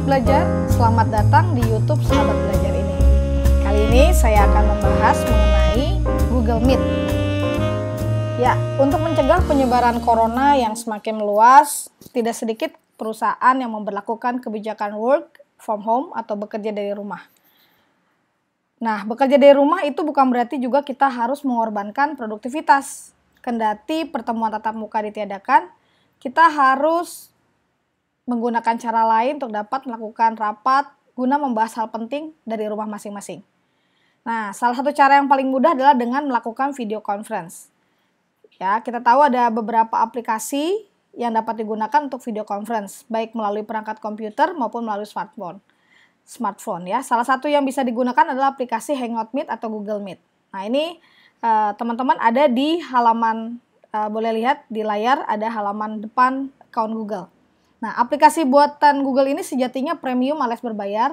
belajar, selamat datang di YouTube Sahabat Belajar ini. Kali ini saya akan membahas mengenai Google Meet. Ya, untuk mencegah penyebaran corona yang semakin meluas, tidak sedikit perusahaan yang memberlakukan kebijakan work from home atau bekerja dari rumah. Nah, bekerja dari rumah itu bukan berarti juga kita harus mengorbankan produktivitas. Kendati pertemuan tatap muka ditiadakan, kita harus menggunakan cara lain untuk dapat melakukan rapat guna membahas hal penting dari rumah masing-masing. Nah, salah satu cara yang paling mudah adalah dengan melakukan video conference. Ya, kita tahu ada beberapa aplikasi yang dapat digunakan untuk video conference, baik melalui perangkat komputer maupun melalui smartphone ya. Salah satu yang bisa digunakan adalah aplikasi Hangout Meet atau Google Meet. Nah, ini teman-teman ada di halaman, boleh lihat di layar ada halaman depan account Google. Nah, aplikasi buatan Google ini sejatinya premium alias berbayar,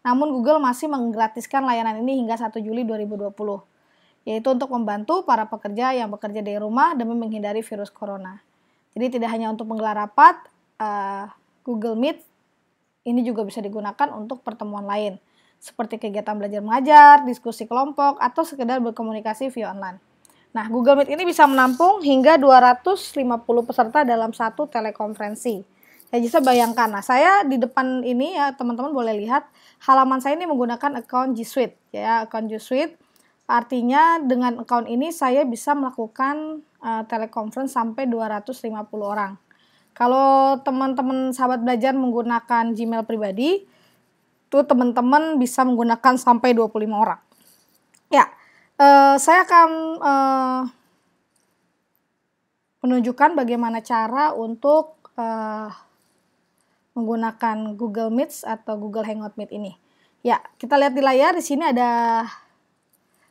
namun Google masih menggratiskan layanan ini hingga 1 Juli 2020, yaitu untuk membantu para pekerja yang bekerja dari rumah demi menghindari virus corona. Jadi tidak hanya untuk menggelar rapat, Google Meet ini juga bisa digunakan untuk pertemuan lain, seperti kegiatan belajar mengajar, diskusi kelompok, atau sekedar berkomunikasi via online. Nah, Google Meet ini bisa menampung hingga 250 peserta dalam satu telekonferensi. Ya, bisa bayangkan, nah saya di depan ini ya teman-teman boleh lihat halaman saya ini menggunakan account G Suite ya, account G Suite artinya dengan account ini saya bisa melakukan telekonferensi sampai 250 orang. Kalau teman-teman sahabat belajar menggunakan Gmail pribadi, tuh teman-teman bisa menggunakan sampai 25 orang. Ya, saya akan menunjukkan bagaimana cara untuk menggunakan Google Meet atau Google Hangout Meet ini. Ya, kita lihat di layar di sini ada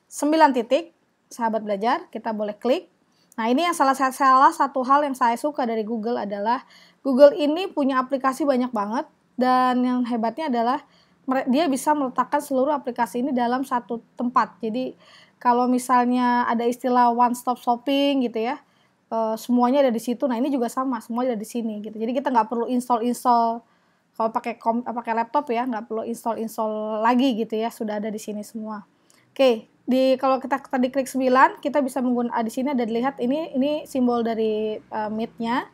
9 titik, sahabat belajar, kita boleh klik. Nah, ini yang salah satu hal yang saya suka dari Google adalah Google ini punya aplikasi banyak banget, dan yang hebatnya adalah dia bisa meletakkan seluruh aplikasi ini dalam satu tempat. Jadi, kalau misalnya ada istilah one stop shopping gitu ya, semuanya ada di situ. Nah, ini juga sama, semuanya ada di sini gitu. Jadi kita nggak perlu install kalau pakai laptop ya, nggak perlu install lagi gitu ya, sudah ada di sini semua. Oke, kalau kita tadi klik 9, kita bisa menggunakan di sini ada dilihat ini simbol dari Meet-nya.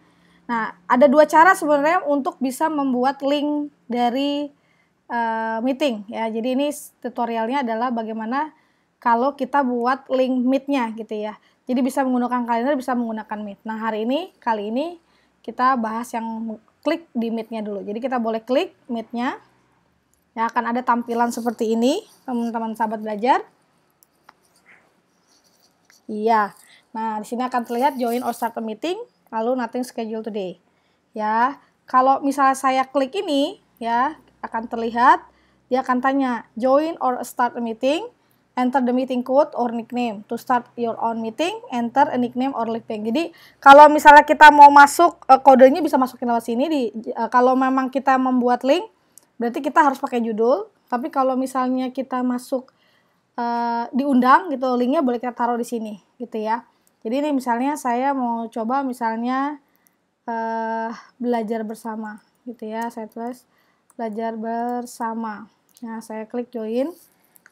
Nah, ada dua cara sebenarnya untuk bisa membuat link dari meeting ya. Jadi ini tutorialnya adalah bagaimana kalau kita buat link Meet-nya gitu ya. Jadi bisa menggunakan kalender, bisa menggunakan Meet. Nah, kali ini kita bahas yang klik di Meet-nya dulu. Jadi kita boleh klik Meet-nya. Ya, akan ada tampilan seperti ini, teman-teman sahabat belajar. Iya. Nah, di sini akan terlihat join or start a meeting, lalu nothing scheduled today. Ya, kalau misalnya saya klik ini, ya, akan terlihat dia akan tanya join or start a meeting. Enter the meeting code or nickname. To start your own meeting, enter a nickname or link. Jadi, kalau misalnya kita mau masuk, kodenya bisa masukin lewat sini. Kalau memang kita membuat link, berarti kita harus pakai judul. Tapi kalau misalnya kita masuk, diundang gitu, linknya boleh kita taruh di sini, gitu ya. Jadi ini misalnya saya mau coba misalnya belajar bersama, gitu ya. Saya tulis belajar bersama. Nah, saya klik join.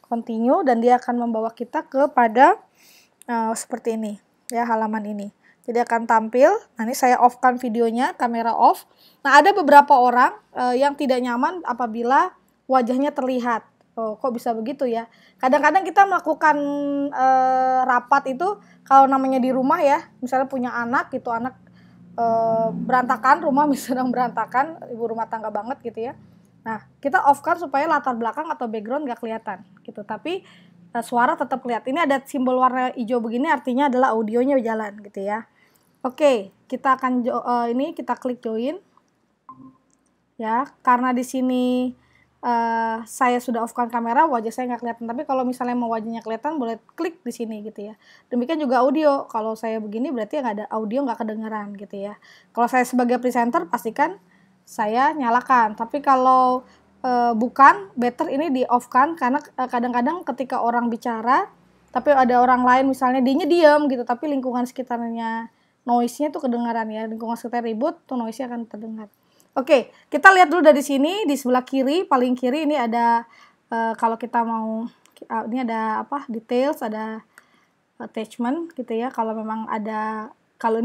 Continue, dan dia akan membawa kita kepada seperti ini ya, halaman ini. Jadi akan tampil. Nah, ini saya off kan videonya, kamera off. Nah, ada beberapa orang yang tidak nyaman apabila wajahnya terlihat. Oh, kok bisa begitu ya? Kadang-kadang kita melakukan rapat itu kalau namanya di rumah ya, misalnya punya anak gitu, anak berantakan, rumah misalnya berantakan, ibu rumah tangga banget gitu ya. Nah, kita off kan supaya latar belakang atau background nggak kelihatan gitu, tapi suara tetap kelihatan. Ini ada simbol warna hijau begini, artinya adalah audionya jalan gitu ya. Oke, kita akan kita klik join ya, karena di sini saya sudah off kan kamera, wajah saya nggak kelihatan. Tapi kalau misalnya mau wajahnya kelihatan, boleh klik di sini gitu ya. Demikian juga audio, kalau saya begini berarti nggak ada audio, nggak kedengeran gitu ya. Kalau saya sebagai presenter pastikan saya nyalakan, tapi kalau bukan, better ini di off kan, karena kadang-kadang ketika orang bicara tapi ada orang lain misalnya dianya diam gitu, tapi lingkungan sekitarnya noise-nya tuh kedengaran ya, lingkungan sekitar ribut tuh noise-nya akan terdengar. Oke, kita lihat dulu dari sini, di sebelah kiri, paling kiri ini ada, kalau kita mau, ini ada apa, details, ada attachment gitu ya, kalau memang ada, kalau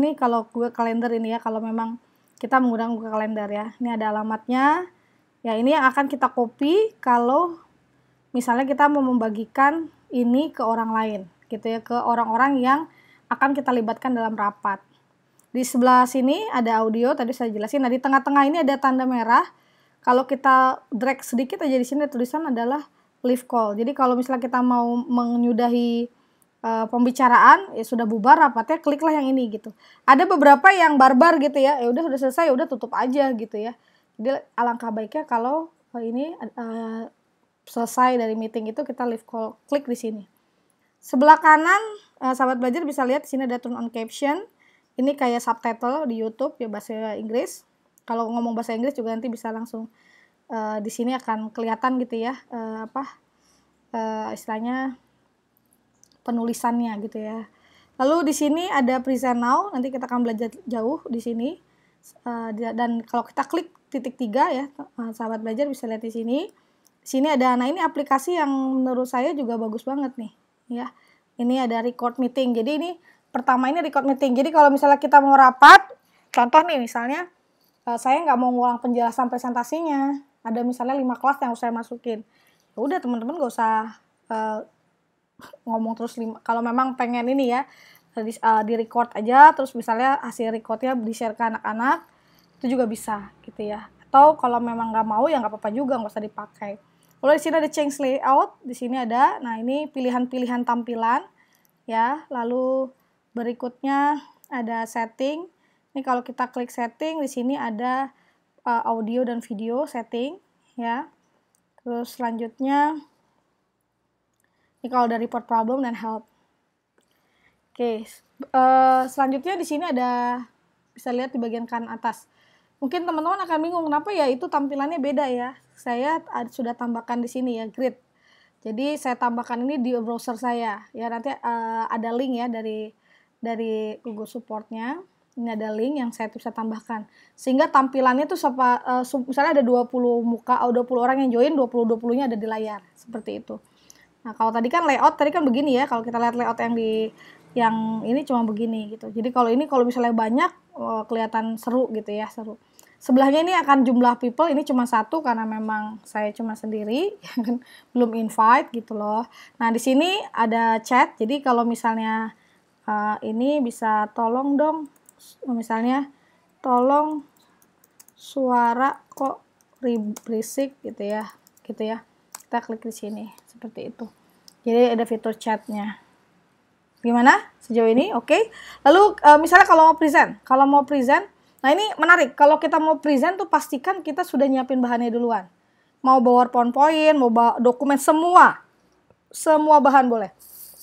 Google Calendar ini ya, kalau memang kita menggunakan Google Calendar ya, ini ada alamatnya, ya ini yang akan kita copy kalau misalnya kita mau membagikan ini ke orang lain gitu ya, ke orang-orang yang akan kita libatkan dalam rapat. Di sebelah sini ada audio, tadi saya jelasin. Nah, di tengah-tengah ini ada tanda merah. Kalau kita drag sedikit aja di sini tulisan adalah leave call. Jadi kalau misalnya kita mau menyudahi pembicaraan, ya sudah bubar rapatnya, kliklah yang ini gitu. Ada beberapa yang barbar gitu ya. Ya udah selesai, ya udah tutup aja gitu ya. Jadi alangkah baiknya kalau ini selesai dari meeting itu kita leave call, klik di sini. Sebelah kanan, sahabat belajar bisa lihat di sini ada turn on caption. Ini kayak subtitle di YouTube ya, bahasa Inggris. Kalau ngomong bahasa Inggris juga nanti bisa langsung di sini akan kelihatan gitu ya, istilahnya penulisannya gitu ya. Lalu di sini ada present now, nanti kita akan belajar jauh di sini. Dan kalau kita klik titik 3 ya, sahabat belajar bisa lihat di sini. Di sini ada, nah ini aplikasi yang menurut saya juga bagus banget nih ya. Ini ada record meeting. Jadi ini pertama ini record meeting. Jadi kalau misalnya kita mau rapat, contoh nih misalnya saya nggak mau ngulang penjelasan presentasinya, ada misalnya 5 kelas yang harus saya masukin. Ya udah teman-teman nggak usah ngomong terus kalau memang pengen ini ya, di record aja, terus misalnya hasil recordnya di-share ke anak-anak, itu juga bisa gitu ya. Atau kalau memang nggak mau ya nggak apa-apa juga, nggak usah dipakai. Lalu di sini ada change layout, di sini ada, nah ini pilihan-pilihan tampilan ya. Lalu berikutnya ada setting. Ini kalau kita klik setting, di sini ada audio dan video setting ya. Terus selanjutnya ini kalau ada report problem dan help. Oke, selanjutnya di sini ada, bisa lihat di bagian kanan atas. Mungkin teman-teman akan bingung kenapa ya itu tampilannya beda ya. Saya sudah tambahkan di sini ya, grid. Jadi saya tambahkan ini di browser saya ya, nanti ada link ya dari Google Support-nya. Ini ada link yang saya bisa tambahkan. Sehingga tampilannya tuh misalnya ada 20 muka, 20 orang yang join, 20-20-nya ada di layar. Seperti itu. Nah, kalau tadi kan layout, tadi kan begini ya. Kalau kita lihat layout yang ini cuma begini gitu. Jadi kalau ini kalau misalnya banyak, kelihatan seru gitu ya, seru. Sebelahnya ini akan jumlah people, ini cuma 1 karena memang saya cuma sendiri, belum invite gitu loh. Nah, di sini ada chat. Jadi kalau misalnya ini bisa tolong dong, misalnya tolong suara kok berisik gitu ya. Kita klik di sini seperti itu. Jadi ada fitur chatnya. Gimana sejauh ini? Oke. Lalu misalnya kalau mau present, nah ini menarik. Kalau kita mau present tuh pastikan kita sudah nyiapin bahannya duluan. Mau bawa PowerPoint, mau bawa dokumen, semua bahan boleh.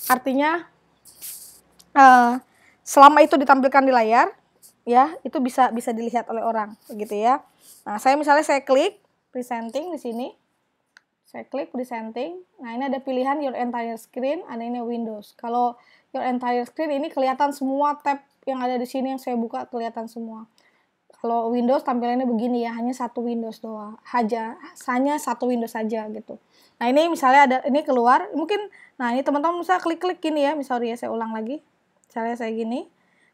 Artinya selama itu ditampilkan di layar, ya itu bisa dilihat oleh orang, begitu ya. Nah, saya klik presenting di sini. Saya klik presenting. Nah, ini ada pilihan your entire screen, ada ini Windows. Kalau your entire screen ini kelihatan semua tab yang ada di sini yang saya buka kelihatan semua. Kalau Windows tampilannya begini ya, hanya satu Windows doang, hanya satu Windows saja gitu. Nah, ini misalnya ada ini keluar, mungkin nah ini teman-teman bisa klik-klik gini ya, misalnya saya ulang lagi. Misalnya saya gini.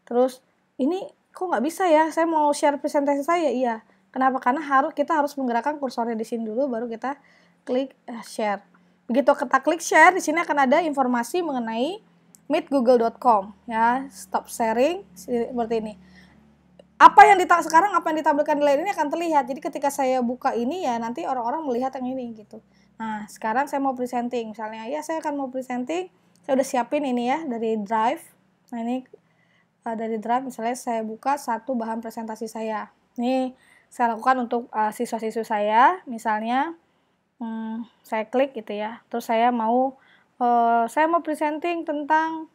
Terus ini kok nggak bisa ya? Saya mau share presentasi saya. Iya. Kenapa? Karena kita harus menggerakkan kursornya di sini dulu baru kita klik share. Begitu kita klik share, di sini akan ada informasi mengenai meetgoogle.com ya, stop sharing seperti ini. Apa yang ditampilkan di layar ini akan terlihat. Jadi ketika saya buka ini ya nanti orang-orang melihat yang ini gitu. Nah, sekarang saya mau presenting misalnya ya, saya akan mau presenting. Saya udah siapin ini ya dari Drive. Nah, ini dari Drive misalnya saya buka satu bahan presentasi saya. Ini saya lakukan untuk siswa-siswa saya misalnya. Saya klik gitu ya, terus saya mau presenting tentang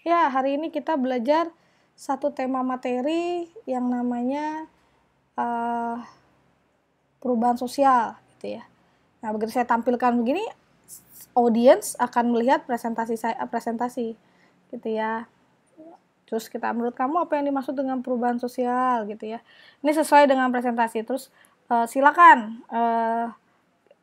ya hari ini kita belajar satu tema materi yang namanya perubahan sosial gitu ya. Nah, begitu saya tampilkan begini, audiens akan melihat presentasi gitu ya. Terus menurut kamu apa yang dimaksud dengan perubahan sosial gitu ya. Ini sesuai dengan presentasi. Terus silakan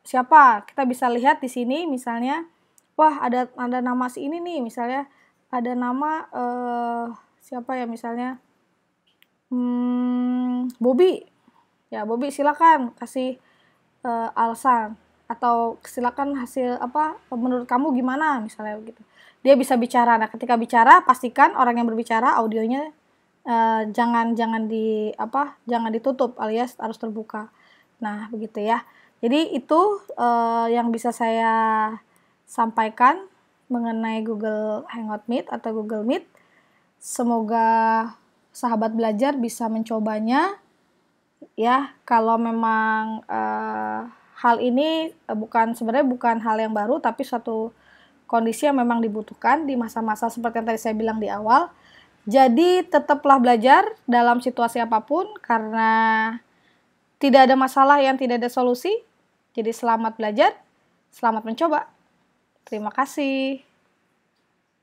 siapa? Kita bisa lihat di sini misalnya, wah ada nama si ini nih, misalnya ada nama siapa ya misalnya Bobby. Ya, Bobby silakan kasih alasan atau silakan hasil apa menurut kamu gimana misalnya begitu. Dia bisa bicara. Nah, ketika bicara pastikan orang yang berbicara audionya jangan ditutup alias harus terbuka. Nah, begitu ya. Jadi itu yang bisa saya sampaikan mengenai Google Hangout Meet atau Google Meet. Semoga sahabat belajar bisa mencobanya ya. Kalau memang hal ini sebenarnya bukan hal yang baru, tapi suatu kondisi yang memang dibutuhkan di masa-masa seperti yang tadi saya bilang di awal. Jadi tetaplah belajar dalam situasi apapun karena tidak ada masalah yang tidak ada solusi. Jadi selamat belajar, selamat mencoba. Terima kasih.